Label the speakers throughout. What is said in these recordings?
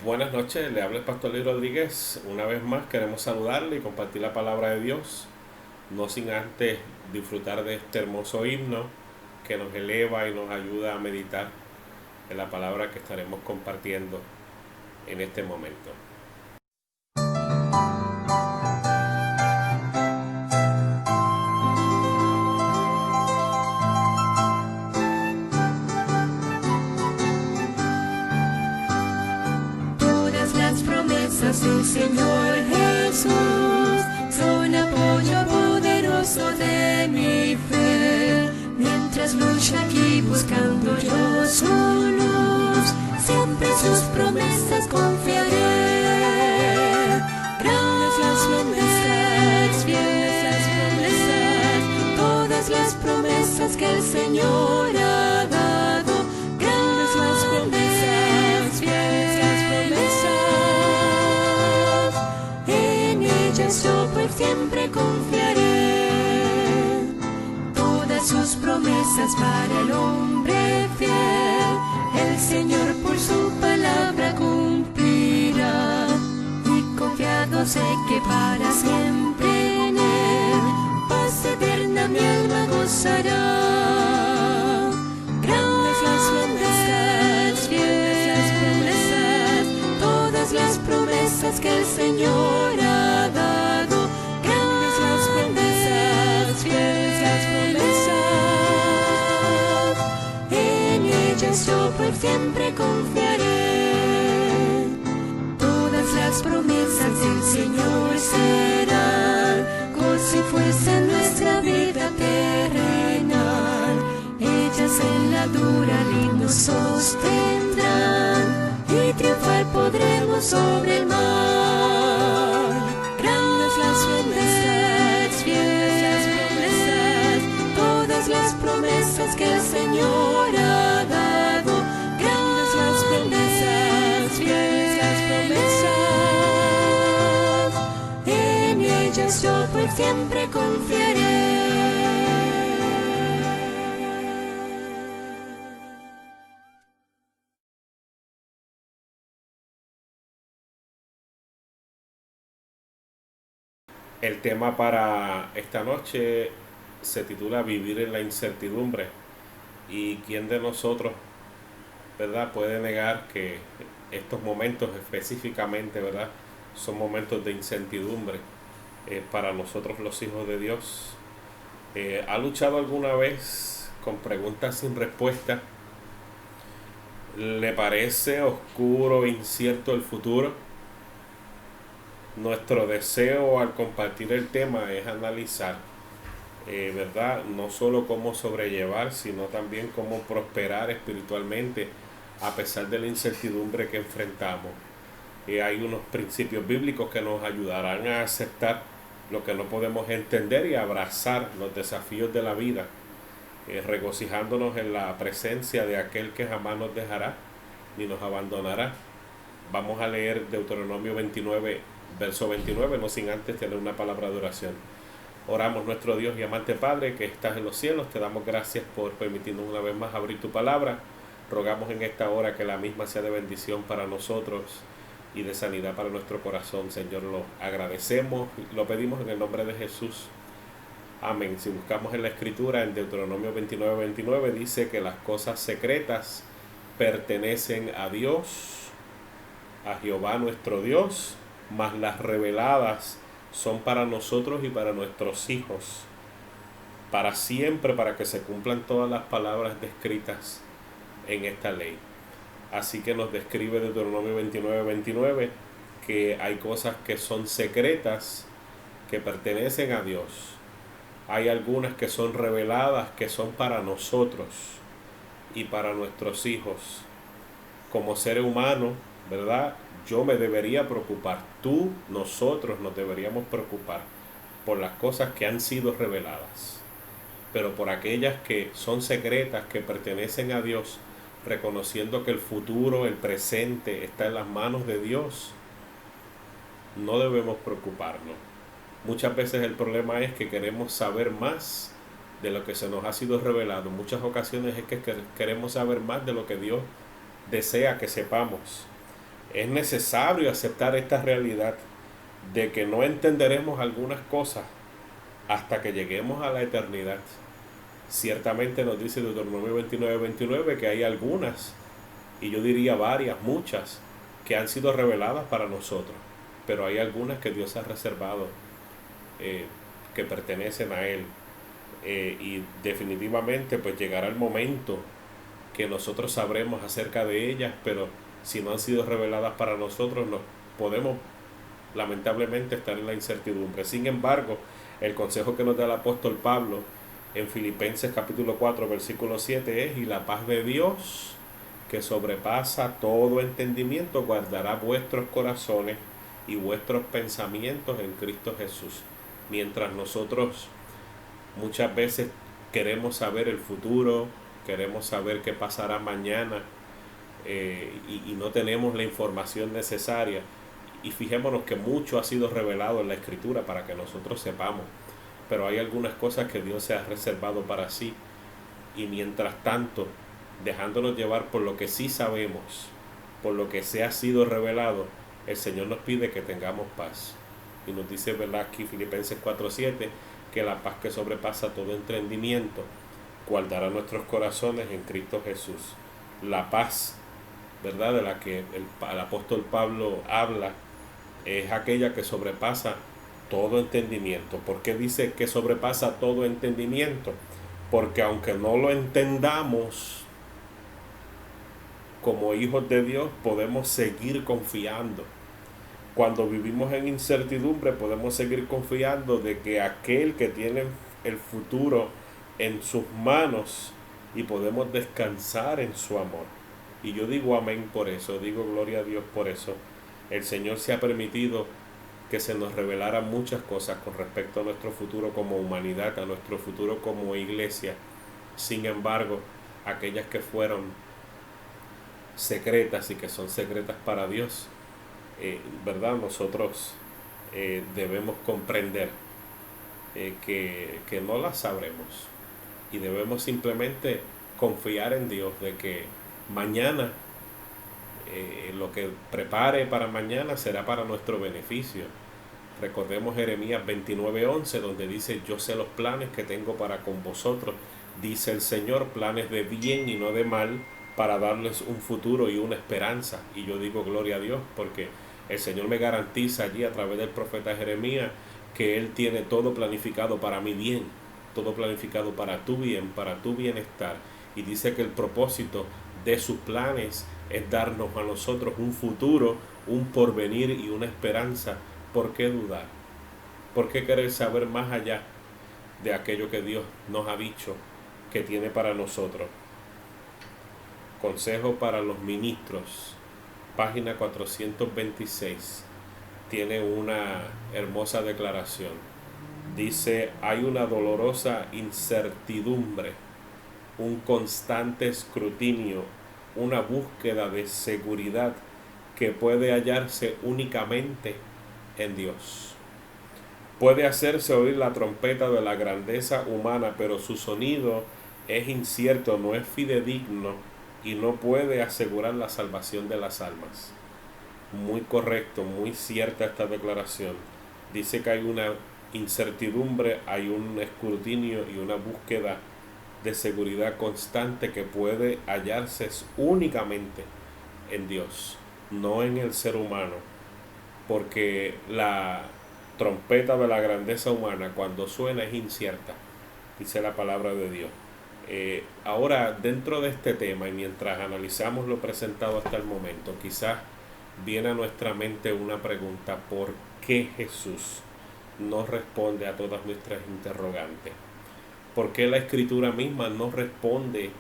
Speaker 1: Buenas noches, le habla el Pastor Luis Rodríguez. Una vez más queremos saludarle y compartir la palabra de Dios, no sin antes disfrutar de este hermoso himno que nos eleva y nos ayuda a meditar en la palabra que estaremos compartiendo en este momento.
Speaker 2: Todas las promesas del Señor Jesús son apoyo poderoso de mi fe. Mientras lucho aquí buscando yo su luz, siempre sus promesas confiaré. Grandes las promesas, fieles las promesas, todas las promesas que el Señor ha dado. Grandes las promesas, fieles las promesas, en ellas yo por siempre confiaré. Todas sus promesas para el hombre fiel, el Señor por su palabra cumplirá. Y confiado sé que para siempre en Él, paz eterna mi alma gozará. Grandes las promesas, fieles las promesas, todas las promesas que el Señor ha dado. Grandes las promesas, fieles las promesas, en ellas yo por siempre confiaré. Todas las promesas del Señor serán gozo y fuerza en nuestra vida terrenal. Ellas en la dura lid nos sostendrán y triunfar podremos sobre el mal. Grandes las promesas, fieles las promesas, todas las promesas que el Señor ha dado. Grandes las promesas, fieles las promesas, en ellas yo por siempre confiaré.
Speaker 1: El tema para esta noche se titula Vivir en la incertidumbre. ¿Y quién de nosotros, verdad, puede negar que estos momentos específicamente, verdad, son momentos de incertidumbre para nosotros los hijos de Dios? ¿Ha luchado alguna vez con preguntas sin respuesta? ¿Le parece oscuro e incierto el futuro? Nuestro deseo al compartir el tema es analizar, ¿verdad? No solo cómo sobrellevar, sino también cómo prosperar espiritualmente a pesar de la incertidumbre que enfrentamos. Hay unos principios bíblicos que nos ayudarán a aceptar lo que no podemos entender y abrazar los desafíos de la vida, regocijándonos en la presencia de aquel que jamás nos dejará ni nos abandonará. Vamos a leer Deuteronomio 29, verso 29, no sin antes tener una palabra de oración. Oramos. Nuestro Dios y amante Padre que estás en los cielos, te damos gracias por permitirnos una vez más abrir tu palabra. Rogamos en esta hora que la misma sea de bendición para nosotros y de sanidad para nuestro corazón. Señor, lo agradecemos, lo pedimos en el nombre de Jesús. Amén. Si buscamos en la Escritura, en Deuteronomio 29, 29, dice que las cosas secretas pertenecen a Dios, a Jehová nuestro Dios, mas las reveladas son para nosotros y para nuestros hijos, para siempre, para que se cumplan todas las palabras descritas en esta ley. Así que nos describe Deuteronomio 29, 29, que hay cosas que son secretas, que pertenecen a Dios. Hay algunas que son reveladas, que son para nosotros y para nuestros hijos. Como ser humano, ¿verdad? Yo me debería preocupar, tú, nosotros nos deberíamos preocupar por las cosas que han sido reveladas, pero por aquellas que son secretas, que pertenecen a Dios, reconociendo que el futuro, el presente está en las manos de Dios, no debemos preocuparnos. Muchas veces el problema es que queremos saber más de lo que se nos ha sido revelado. En muchas ocasiones es que queremos saber más de lo que Dios desea que sepamos. Es necesario aceptar esta realidad de que no entenderemos algunas cosas hasta que lleguemos a la eternidad. Ciertamente nos dice Deuteronomio 29:29 que hay algunas, y yo diría varias, muchas, que han sido reveladas para nosotros, pero hay algunas que Dios ha reservado, que pertenecen a Él, y definitivamente pues llegará el momento que nosotros sabremos acerca de ellas, pero si no han sido reveladas para nosotros, no podemos lamentablemente estar en la incertidumbre. Sin embargo, el consejo que nos da el apóstol Pablo en Filipenses capítulo 4 versículo 7 es: y la paz de Dios, que sobrepasa todo entendimiento, guardará vuestros corazones y vuestros pensamientos en Cristo Jesús. Mientras nosotros muchas veces queremos saber el futuro, queremos saber qué pasará mañana, y no tenemos la información necesaria, y fijémonos que mucho ha sido revelado en la Escritura para que nosotros sepamos, pero hay algunas cosas que Dios se ha reservado para sí, y mientras tanto, dejándonos llevar por lo que sí sabemos, por lo que se ha sido revelado, el Señor nos pide que tengamos paz. Y nos dice, ¿verdad?, aquí Filipenses 4:7, que la paz que sobrepasa todo entendimiento guardará nuestros corazones en Cristo Jesús. La paz, ¿verdad?, de la que el apóstol Pablo habla, es aquella que sobrepasa todo entendimiento. ¿Por qué dice que sobrepasa todo entendimiento? Porque aunque no lo entendamos, como hijos de Dios podemos seguir confiando. Cuando vivimos en incertidumbre podemos seguir confiando de que aquel que tiene el futuro en sus manos, y podemos descansar en su amor. Y yo digo amén por eso, digo gloria a Dios por eso. El Señor se ha permitido que se nos revelaran muchas cosas con respecto a nuestro futuro como humanidad, a nuestro futuro como iglesia. Sin embargo, aquellas que fueron secretas y que son secretas para Dios, ¿verdad?, nosotros debemos comprender que no las sabremos, y debemos simplemente confiar en Dios de que mañana, lo que prepare para mañana será para nuestro beneficio. Recordemos Jeremías 29:11, donde dice: yo sé los planes que tengo para con vosotros, dice el Señor, planes de bien y no de mal, para darles un futuro y una esperanza. Y yo digo gloria a Dios, porque el Señor me garantiza allí a través del profeta Jeremías que Él tiene todo planificado para mi bien, todo planificado para tu bien, para tu bienestar. Y dice que el propósito de sus planes es darnos a nosotros un futuro, un porvenir y una esperanza. ¿Por qué dudar? ¿Por qué querer saber más allá de aquello que Dios nos ha dicho que tiene para nosotros? Consejo para los ministros, página 426, tiene una hermosa declaración. Dice: hay una dolorosa incertidumbre, un constante escrutinio, una búsqueda de seguridad que puede hallarse únicamente en Dios. Puede hacerse oír la trompeta de la grandeza humana, pero su sonido es incierto, no es fidedigno y no puede asegurar la salvación de las almas. Muy correcto, muy cierta esta declaración. Dice que hay una incertidumbre, hay un escrutinio y una búsqueda de seguridad constante que puede hallarse únicamente en Dios, no en el ser humano, porque la trompeta de la grandeza humana cuando suena es incierta, dice la palabra de Dios. Ahora, dentro de este tema, y mientras analizamos lo presentado hasta el momento, quizás viene a nuestra mente una pregunta: ¿por qué Jesús no responde a todas nuestras interrogantes? ¿Por qué la Escritura misma no responde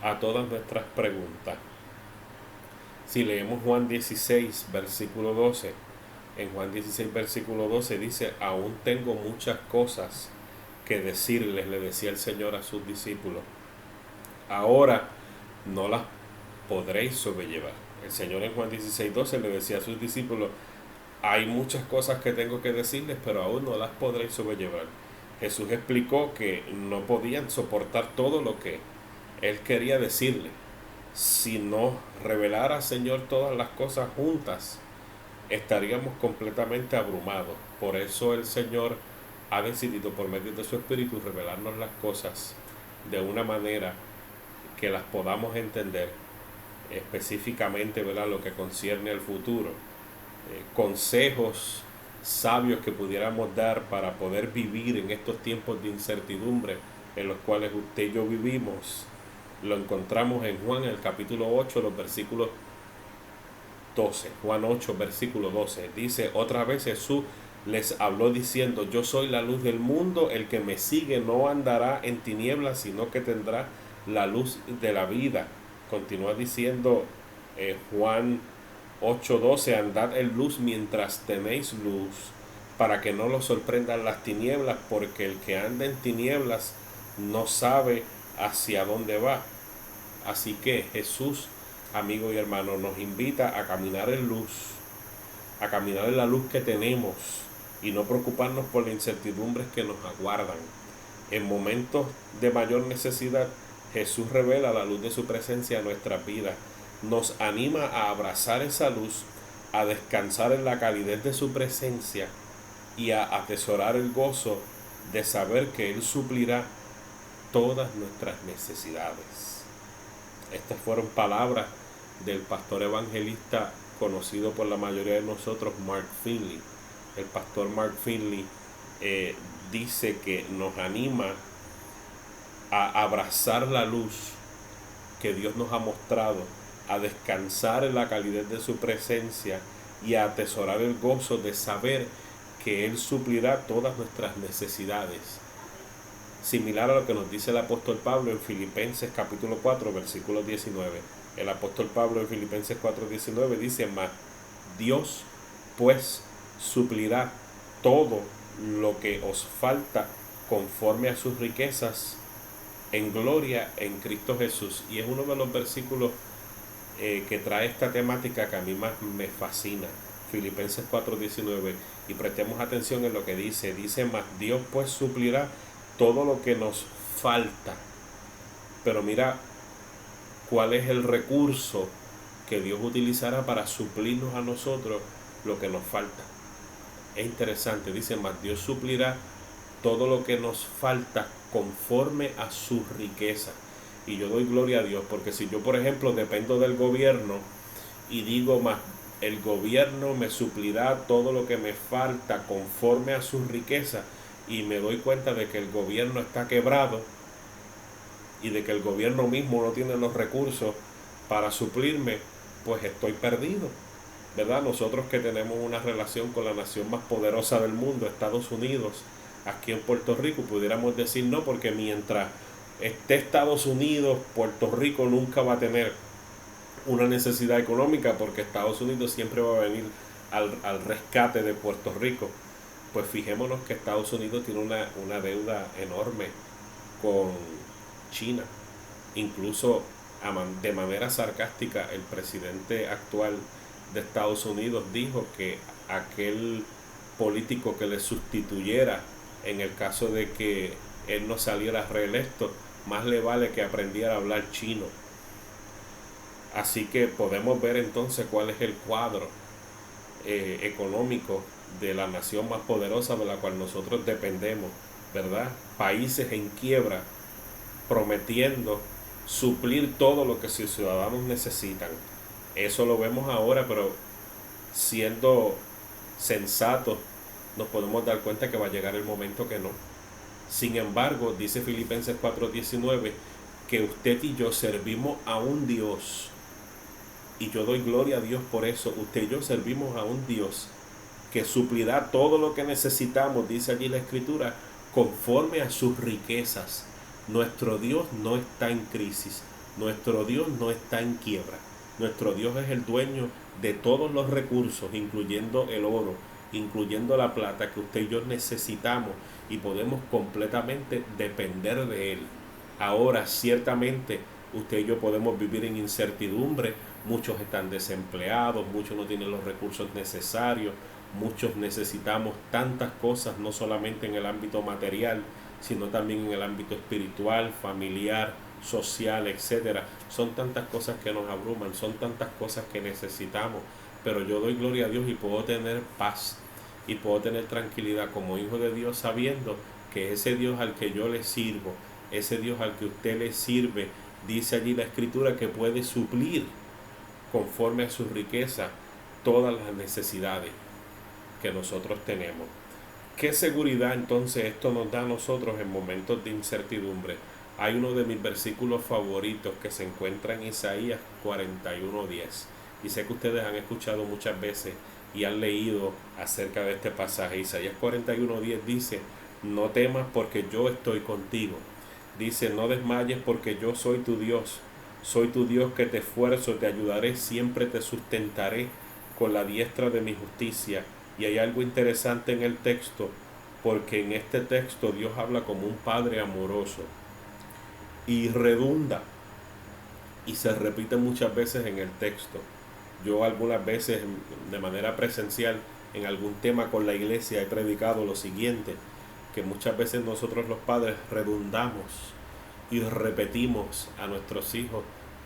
Speaker 1: a todas nuestras preguntas? Si leemos Juan 16, versículo 12, en Juan 16, versículo 12 dice: aún tengo muchas cosas que decirles, le decía el Señor a sus discípulos. Ahora no las podréis sobrellevar. El Señor en Juan 16, 12 le decía a sus discípulos: hay muchas cosas que tengo que decirles, pero aún no las podréis sobrellevar. Jesús explicó que no podían soportar todo lo que Él quería decirles. Si nos revelara, Señor, todas las cosas juntas, estaríamos completamente abrumados. Por eso el Señor ha decidido, por medio de su Espíritu, revelarnos las cosas de una manera que las podamos entender específicamente, ¿verdad?, lo que concierne al futuro. Consejos sabios que pudiéramos dar para poder vivir en estos tiempos de incertidumbre en los cuales usted y yo vivimos, lo encontramos en Juan, el capítulo 8, los versículos 12. Juan 8, versículo 12. Dice: otra vez Jesús les habló diciendo: yo soy la luz del mundo, el que me sigue no andará en tinieblas, sino que tendrá la luz de la vida. Continúa diciendo Juan 8:12: andad en luz mientras tenéis luz, para que no lo sorprendan las tinieblas, porque el que anda en tinieblas no sabe hacia dónde va. Así que Jesús, amigo y hermano, nos invita a caminar en luz, a caminar en la luz que tenemos y no preocuparnos por las incertidumbres que nos aguardan. En momentos de mayor necesidad, Jesús revela la luz de su presencia a nuestras vidas. Nos anima a abrazar esa luz, a descansar en la calidez de su presencia y a atesorar el gozo de saber que Él suplirá todas nuestras necesidades. Estas fueron palabras del pastor evangelista conocido por la mayoría de nosotros, Mark Finley. El pastor Mark Finley dice que nos anima a abrazar la luz que Dios nos ha mostrado, a descansar en la calidez de su presencia y a atesorar el gozo de saber que Él suplirá todas nuestras necesidades. Similar a lo que nos dice el apóstol Pablo en Filipenses capítulo 4, versículo 19. El apóstol Pablo en Filipenses 4:19 dice: mas Dios pues suplirá todo lo que os falta conforme a sus riquezas en gloria en Cristo Jesús. Y es uno de los versículos que trae esta temática que a mí más me fascina. Filipenses 4:19. Y prestemos atención en lo que dice. Dice: mas Dios pues suplirá todo lo que nos falta. Pero mira cuál es el recurso que Dios utilizará para suplirnos a nosotros lo que nos falta. Es interesante, dice: mas Dios suplirá todo lo que nos falta conforme a su riqueza. Y yo doy gloria a Dios, porque si yo, por ejemplo, dependo del gobierno y digo: mas el gobierno me suplirá todo lo que me falta conforme a su riqueza, y me doy cuenta de que el gobierno está quebrado y de que el gobierno mismo no tiene los recursos para suplirme, pues estoy perdido, ¿verdad? Nosotros que tenemos una relación con la nación más poderosa del mundo, Estados Unidos, aquí en Puerto Rico, pudiéramos decir: no, porque mientras esté Estados Unidos, Puerto Rico nunca va a tener una necesidad económica, porque Estados Unidos siempre va a venir al rescate de Puerto Rico. Pues fijémonos que Estados Unidos tiene una deuda enorme con China. Incluso de manera sarcástica, el presidente actual de Estados Unidos dijo que aquel político que le sustituyera en el caso de que él no saliera reelecto, más le vale que aprendiera a hablar chino. Así que podemos ver entonces cuál es el cuadro económico de la nación más poderosa de la cual nosotros dependemos, ¿verdad? Países en quiebra, prometiendo suplir todo lo que sus ciudadanos necesitan. Eso lo vemos ahora, pero siendo sensatos, nos podemos dar cuenta que va a llegar el momento que no. Sin embargo, dice Filipenses 4:19, que usted y yo servimos a un Dios, y yo doy gloria a Dios por eso. Usted y yo servimos a un Dios que suplirá todo lo que necesitamos, dice allí la Escritura, conforme a sus riquezas. Nuestro Dios no está en crisis, nuestro Dios no está en quiebra. Nuestro Dios es el dueño de todos los recursos, incluyendo el oro, incluyendo la plata, que usted y yo necesitamos, y podemos completamente depender de Él. Ahora, ciertamente, usted y yo podemos vivir en incertidumbre. Muchos están desempleados, muchos no tienen los recursos necesarios, muchos necesitamos tantas cosas, no solamente en el ámbito material, sino también en el ámbito espiritual, familiar, social, etcétera. Son tantas cosas que nos abruman, son tantas cosas que necesitamos, pero yo doy gloria a Dios y puedo tener paz y puedo tener tranquilidad como hijo de Dios, sabiendo que ese Dios al que yo le sirvo, ese Dios al que usted le sirve, dice allí la Escritura que puede suplir conforme a su riqueza todas las necesidades que nosotros tenemos. ¿Qué seguridad entonces esto nos da a nosotros en momentos de incertidumbre? Hay uno de mis versículos favoritos que se encuentra en Isaías 41:10. Y sé que ustedes han escuchado muchas veces y han leído acerca de este pasaje. Isaías 41:10 dice: no temas porque yo estoy contigo. Dice: no desmayes porque yo soy tu Dios. Soy tu Dios que te esfuerzo, te ayudaré, siempre te sustentaré con la diestra de mi justicia. Y hay algo interesante en el texto, porque en este texto Dios habla como un padre amoroso y redunda y se repite muchas veces en el texto. Yo algunas veces de manera presencial en algún tema con la iglesia he predicado lo siguiente, que muchas veces nosotros los padres redundamos y repetimos a nuestros hijos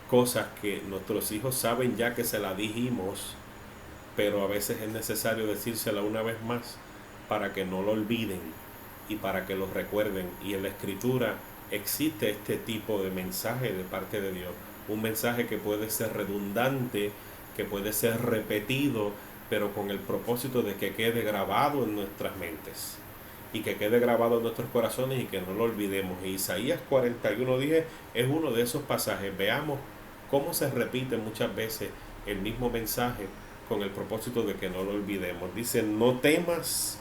Speaker 1: cosas que nuestros hijos saben ya que se las dijimos, pero a veces es necesario decírsela una vez más para que no lo olviden y para que lo recuerden. Y en la Escritura existe este tipo de mensaje de parte de Dios, un mensaje que puede ser redundante, que puede ser repetido, pero con el propósito de que quede grabado en nuestras mentes y que quede grabado en nuestros corazones y que no lo olvidemos. Y Isaías 41:10 es uno de esos pasajes. Veamos cómo se repite muchas veces el mismo mensaje con el propósito de que no lo olvidemos. Dice: no temas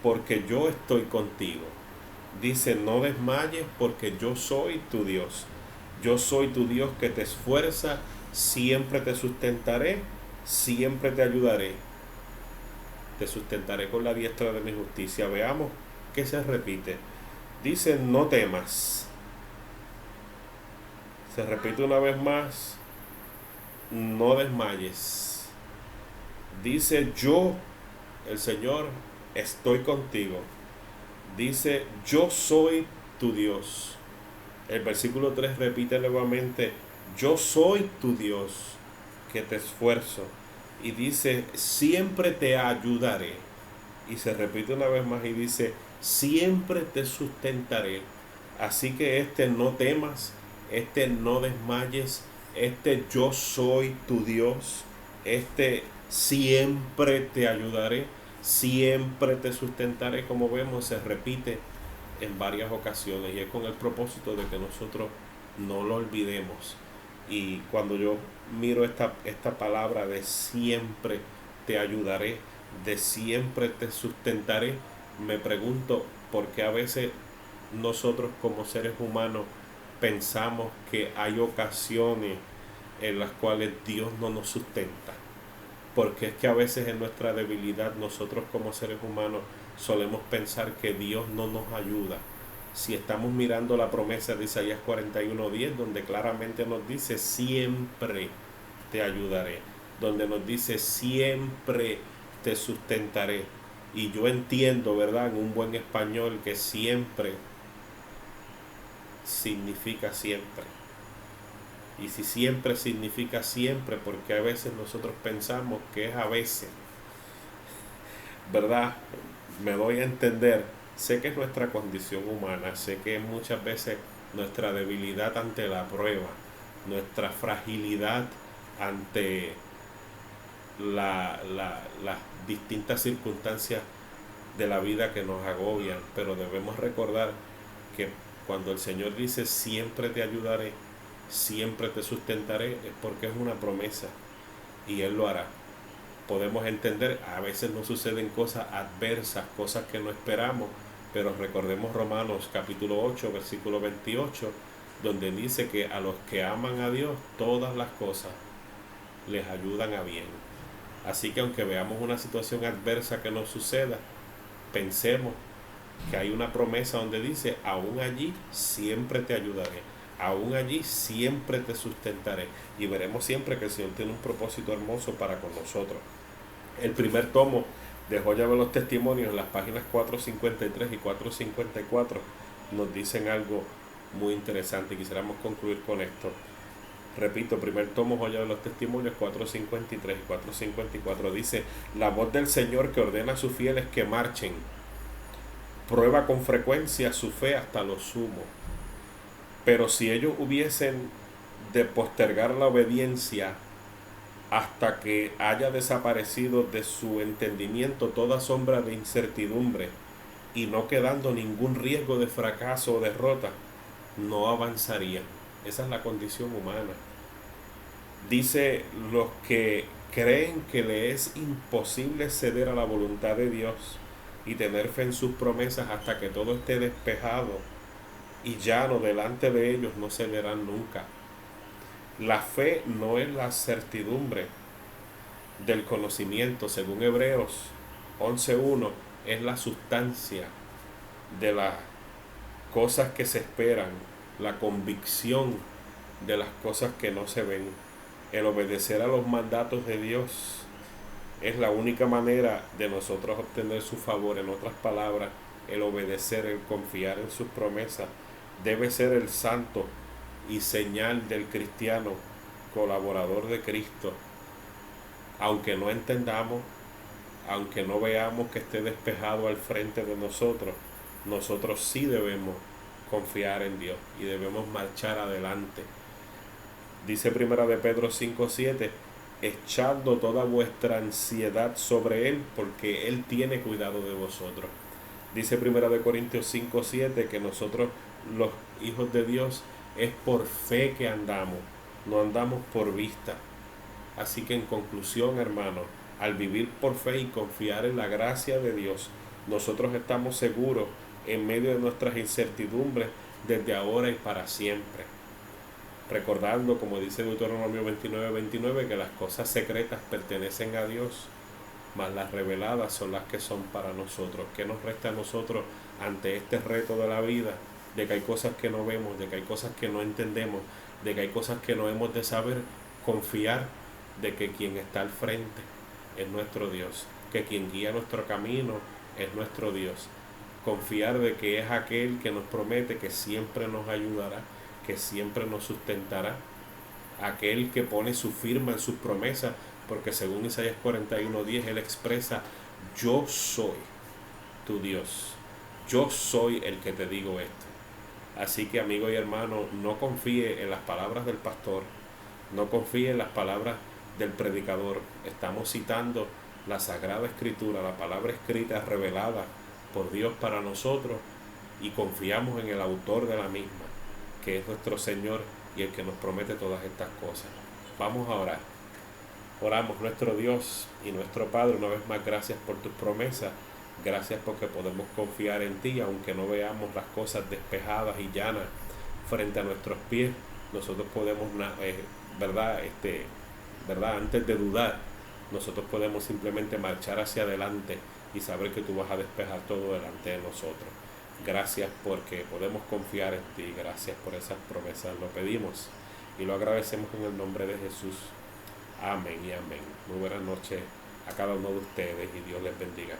Speaker 1: porque yo estoy contigo. Dice: no desmayes porque yo soy tu Dios. Yo soy tu Dios que te esfuerza, siempre te sustentaré, siempre te ayudaré. Te sustentaré con la diestra de mi justicia. Veamos qué se repite. Dice: no temas. Se repite una vez más: no desmayes. Dice: yo, el Señor, estoy contigo. Dice: yo soy tu Dios. El versículo 3 repite nuevamente: yo soy tu Dios que te esfuerzo. Y dice: siempre te ayudaré. Y se repite una vez más y dice: siempre te sustentaré. Así que este no temas, este no desmayes, este yo soy tu Dios, este siempre te ayudaré, siempre te sustentaré, como vemos, se repite en varias ocasiones y es con el propósito de que nosotros no lo olvidemos. Y cuando yo miro esta palabra de siempre te ayudaré, de siempre te sustentaré, me pregunto por qué a veces nosotros como seres humanos pensamos que hay ocasiones en las cuales Dios no nos sustenta. Porque es que a veces en nuestra debilidad nosotros como seres humanos solemos pensar que Dios no nos ayuda. Si estamos mirando la promesa de Isaías 41:10, donde claramente nos dice: siempre te ayudaré, donde nos dice: siempre te sustentaré. Y yo entiendo, ¿verdad?, en un buen español, que siempre significa siempre. Y si siempre significa siempre, porque a veces nosotros pensamos que es a veces, ¿verdad? Me doy a entender. Sé que es nuestra condición humana, sé que es muchas veces nuestra debilidad ante la prueba, nuestra fragilidad ante las distintas circunstancias de la vida que nos agobian, pero debemos recordar que cuando el Señor dice: siempre te ayudaré, siempre te sustentaré, es porque es una promesa y Él lo hará. Podemos entender, a veces nos suceden cosas adversas, cosas que no esperamos, pero recordemos Romanos capítulo 8, versículo 28, donde dice que a los que aman a Dios, todas las cosas les ayudan a bien. Así que aunque veamos una situación adversa que nos suceda, pensemos que hay una promesa donde dice: aún allí siempre te ayudaré, aún allí siempre te sustentaré. Y veremos siempre que el Señor tiene un propósito hermoso para con nosotros. El primer tomo de Joya de los Testimonios, en las páginas 453 y 454, nos dicen algo muy interesante. Quisiéramos concluir con esto. Repito, primer tomo, Joya de los Testimonios, 453 y 454 dice: la voz del Señor que ordena a sus fieles que marchen, prueba con frecuencia su fe hasta lo sumo. Pero si ellos hubiesen de postergar la obediencia hasta que haya desaparecido de su entendimiento toda sombra de incertidumbre y no quedando ningún riesgo de fracaso o derrota, no avanzarían. Esa es la condición humana. Dice: los que creen que le es imposible ceder a la voluntad de Dios y tener fe en sus promesas hasta que todo esté despejado y llano delante de ellos, no cederán nunca. La fe no es la certidumbre del conocimiento, según Hebreos 11:1, es la sustancia de las cosas que se esperan, la convicción de las cosas que no se ven. El obedecer a los mandatos de Dios es la única manera de nosotros obtener su favor. En otras palabras, el obedecer, el confiar en sus promesas, debe ser el santo y señal del cristiano, colaborador de Cristo. Aunque no entendamos, aunque no veamos que esté despejado al frente de nosotros, nosotros sí debemos confiar en Dios y debemos marchar adelante. Dice Primera de Pedro 5:7: echando toda vuestra ansiedad sobre Él, porque Él tiene cuidado de vosotros. Dice Primera de Corintios 5:7 que nosotros, los hijos de Dios, es por fe que andamos, no andamos por vista. Así que en conclusión, hermano, al vivir por fe y confiar en la gracia de Dios, nosotros estamos seguros en medio de nuestras incertidumbres desde ahora y para siempre. Recordando, como dice Deuteronomio 29:29, que las cosas secretas pertenecen a Dios, mas las reveladas son las que son para nosotros. ¿Qué nos resta a nosotros ante este reto de la vida? De que hay cosas que no vemos, de que hay cosas que no entendemos, de que hay cosas que no hemos de saber. Confiar de que quien está al frente es nuestro Dios, que quien guía nuestro camino es nuestro Dios. Confiar de que es aquel que nos promete que siempre nos ayudará, que siempre nos sustentará, aquel que pone su firma en sus promesas, porque según Isaías 41:10 Él expresa: yo soy tu Dios, yo soy el que te digo esto. Así que, amigo y hermano, no confíe en las palabras del pastor, no confíe en las palabras del predicador. Estamos citando la Sagrada Escritura, la palabra escrita revelada por Dios para nosotros, y confiamos en el autor de la misma, que es nuestro Señor y el que nos promete todas estas cosas. Vamos a orar. Oramos. Nuestro Dios y nuestro Padre, una vez más, gracias por tus promesas. Gracias porque podemos confiar en ti, aunque no veamos las cosas despejadas y llanas frente a nuestros pies. Nosotros podemos, ¿verdad? Antes de dudar, nosotros podemos simplemente marchar hacia adelante y saber que tú vas a despejar todo delante de nosotros. Gracias porque podemos confiar en ti. Gracias por esas promesas. Lo pedimos y lo agradecemos en el nombre de Jesús. Amén y amén. Muy buenas noches a cada uno de ustedes y Dios les bendiga.